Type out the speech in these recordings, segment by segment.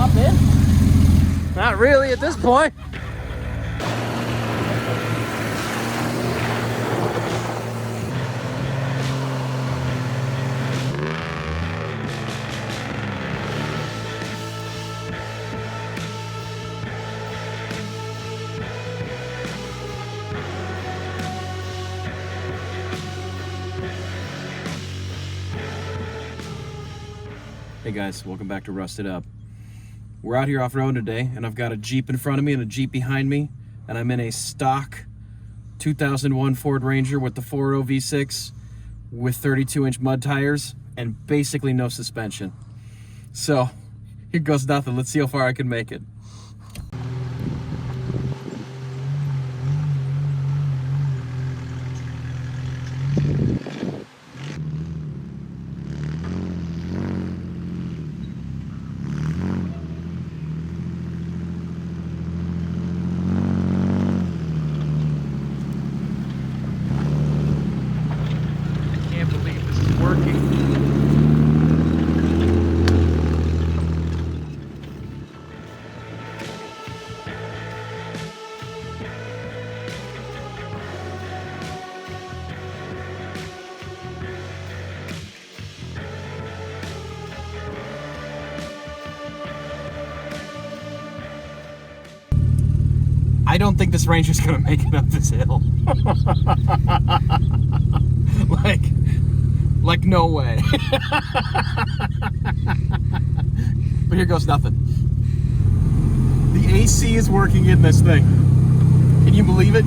hop in? Not really at this point. Hey guys, welcome back to Rusted Up. We're out here off-road today, and I've got a Jeep in front of me and a Jeep behind me, and I'm in a stock 2001 Ford Ranger with the 4.0 V6 with 32-inch mud tires and basically no suspension. So, here goes nothing. Let's see how far I can make it. I don't think this Ranger's gonna make it up this hill. like no way. But here goes nothing. The AC is working in this thing. Can you believe it?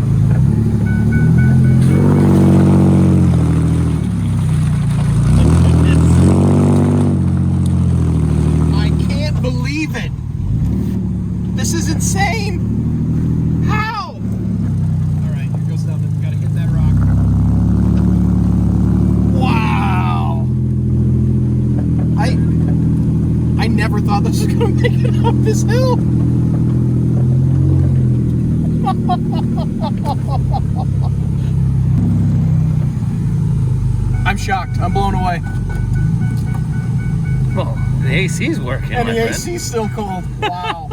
I can't believe it. This is insane. Never thought this was gonna make it up this hill. I'm shocked. I'm blown away. Well, the AC's working. And the AC's still cold. Wow.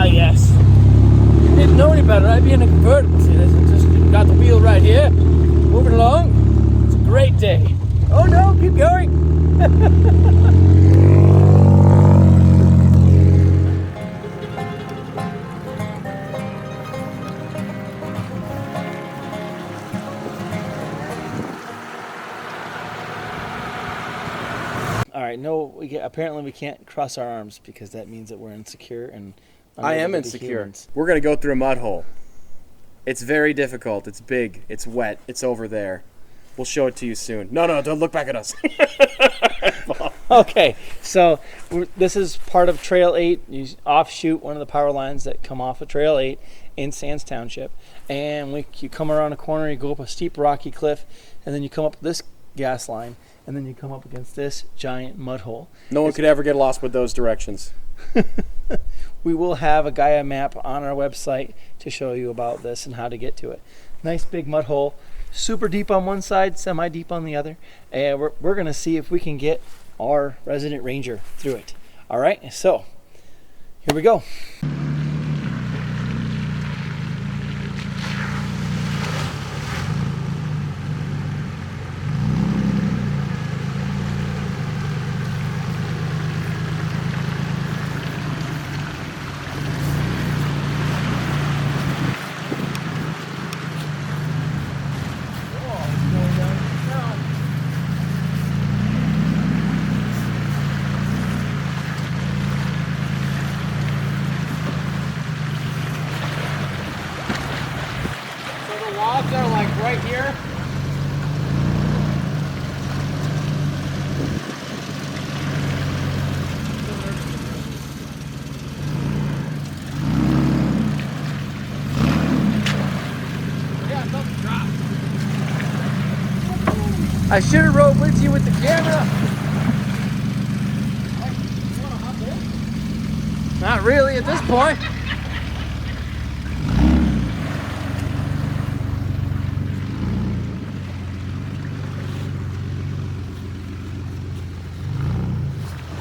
Yes. Didn't know any better. I'd be in a convertible. See this? I just got the wheel right here. Moving along. It's a great day. Oh no, keep going. All right, no, apparently we can't cross our arms because that means that we're insecure and I am insecure. We're going to go through a mud hole. It's very difficult. It's big. It's wet. It's over there. We'll show it to you soon. No, don't look back at us. Okay, so this is part of Trail 8. You offshoot one of the power lines that come off of Trail 8 in Sands Township. And you come around a corner, you go up a steep rocky cliff, and then you come up this gas line, and then you come up against this giant mud hole. No one could ever get lost with those directions. We will have a Gaia map on our website to show you about this and how to get to it. Nice big mud hole, super deep on one side, semi-deep on the other. And we're going to see if we can get our resident Ranger through it. All right, so here we go. Logs are like right here. I should have rode with you with the camera. Not really at this point.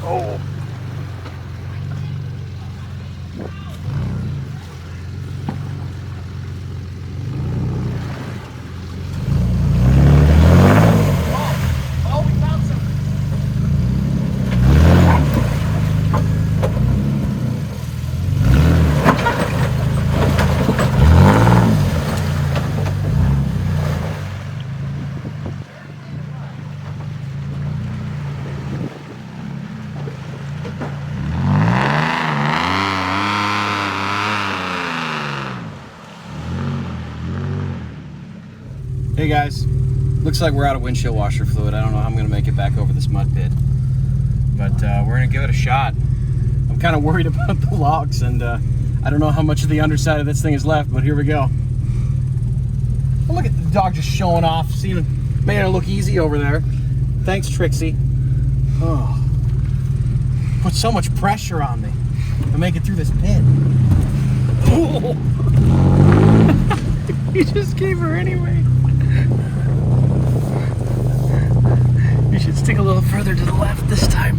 Oh. Hey guys, looks like we're out of windshield washer fluid. I don't know how I'm going to make it back over this mud pit, but we're going to give it a shot. I'm kind of worried about the logs, and I don't know how much of the underside of this thing is left, but here we go. Oh, look at the dog just showing off, made it look easy over there. Thanks, Trixie. Oh, put so much pressure on me to make it through this pit. Oh. You just gave her anyway. You should stick a little further to the left this time.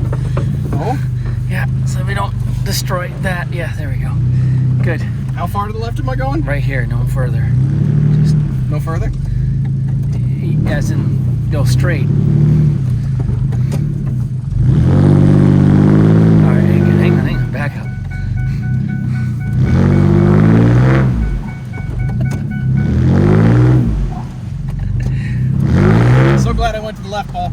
Oh? Yeah, so we don't destroy that. Yeah, there we go. Good. How far to the left am I going? Right here, no further. Just no further? As in, go straight. Alright, hang on, back up. So glad I went to the left, Paul.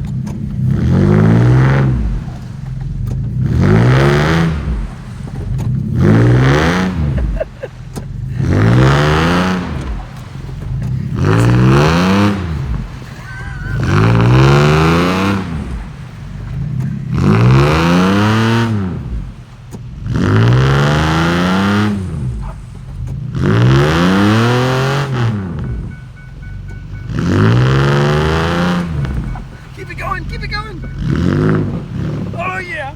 Oh yeah!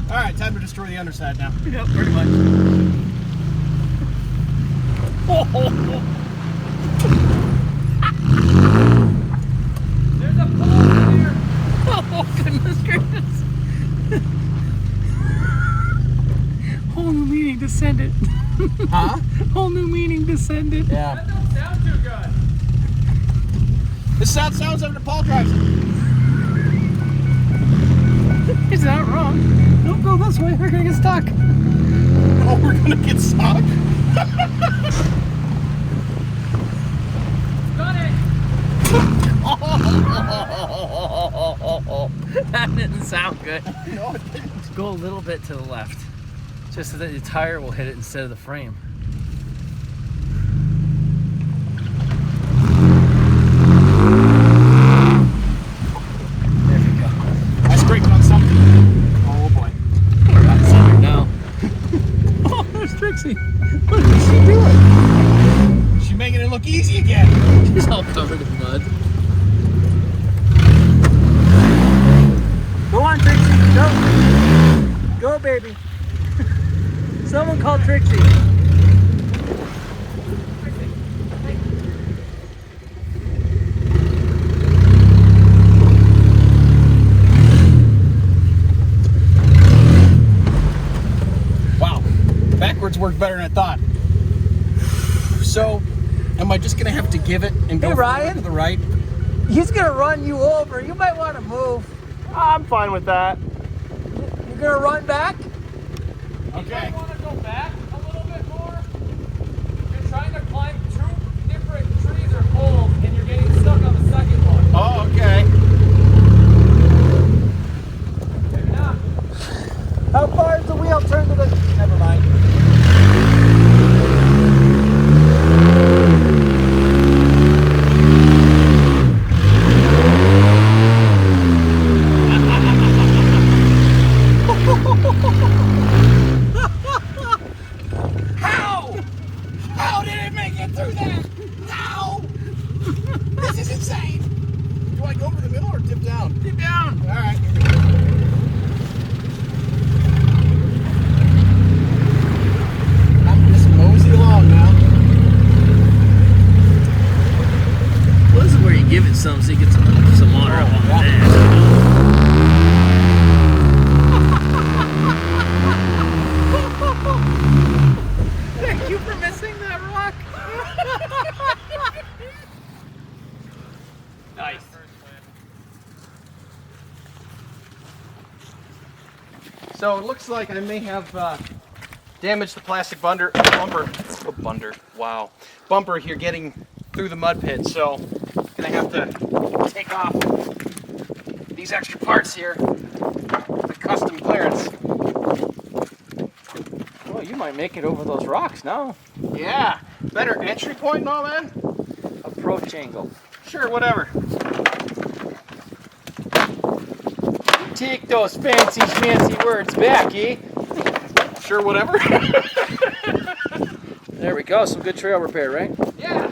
Alright, time to destroy the underside now. Yep, pretty much. There's a pole here! Oh, goodness gracious! Whole new meaning descended. Huh? Whole new meaning descended. Yeah. That don't sound too good. This sounds like the Paul drives it. He's not wrong. Don't go this way, we're gonna get stuck. Oh, we're gonna get stuck? Got it! Oh, that didn't sound good. No, it didn't. Go a little bit to the left, just so that the tire will hit it instead of the frame. Trixie, what is she doing? She's making it look easy again. She's all covered in mud. Go on, Trixie, go. Go, baby. Someone call Trixie. Backwards worked better than I thought. So, am I just gonna have to give it and go to the right? He's gonna run you over. You might want to move. I'm fine with that. You're gonna run back? Okay. You might want to go back a little bit more. You're trying to climb two different trees or poles, and you're getting stuck on the second one. Oh, okay. Maybe not. How far is the wheel turned to the... Never mind. How did it make it through that? How? This is insane. Do I go So it looks like I may have damaged the plastic bumper here getting through the mud pit. So I'm gonna have to take off these extra parts here, the custom clearance. Oh, you might make it over those rocks now. Yeah, better entry point and all that. Approach angle. Sure, whatever. Take those fancy schmancy words back, eh? Sure, whatever. There we go. Some good trail repair, right? Yeah.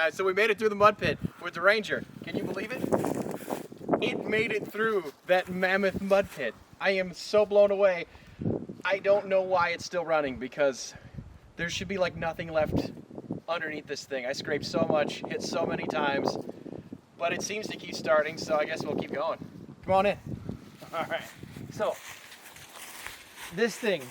guys. So we made it through the mud pit with the Ranger. Can you believe it? It made it through that mammoth mud pit. I am so blown away. I don't know why it's still running, because there should be like nothing left underneath this thing. I scraped so much, hit so many times, but it seems to keep starting, so I guess we'll keep going. Come on in. All right. So this thing,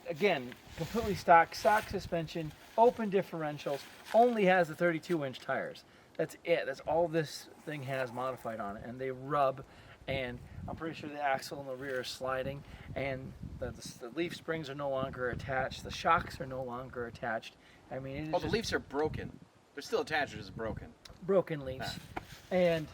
again, completely stock suspension, open differentials, only has the 32-inch tires. That's it. That's all this thing has modified on it, and they rub. And I'm pretty sure the axle in the rear is sliding, and the leaf springs are no longer attached. The shocks are no longer attached. I mean, it is the leaves are broken. They're still attached, they're just broken. Broken leaves. And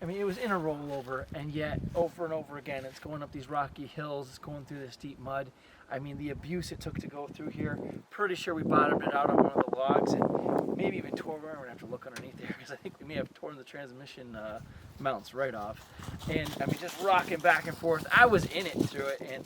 I mean, it was in a rollover, and yet over and over again, it's going up these rocky hills, it's going through this deep mud. I mean, the abuse it took to go through here. Pretty sure we bottomed it out on one of the logs, and maybe even tore. We're gonna have to look underneath there, because I think we may have torn the transmission mounts right off. And I mean, just rocking back and forth. I was in it through it, and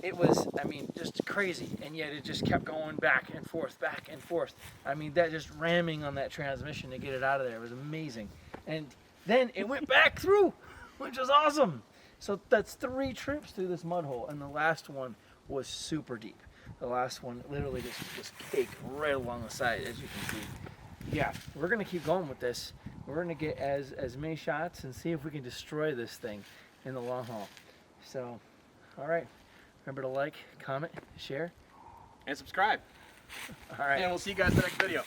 it was, I mean, just crazy. And yet it just kept going back and forth, back and forth. I mean, that just ramming on that transmission to get it out of there was amazing. And then it went back through, which was awesome. So that's 3 trips through this mud hole, and the last one was super deep. The last one literally just was caked right along the side, as you can see. Yeah, we're gonna keep going with this. We're gonna get as many shots and see if we can destroy this thing in the long haul. So, all right, remember to like, comment, share, And subscribe. all right. And we'll see you guys in the next video.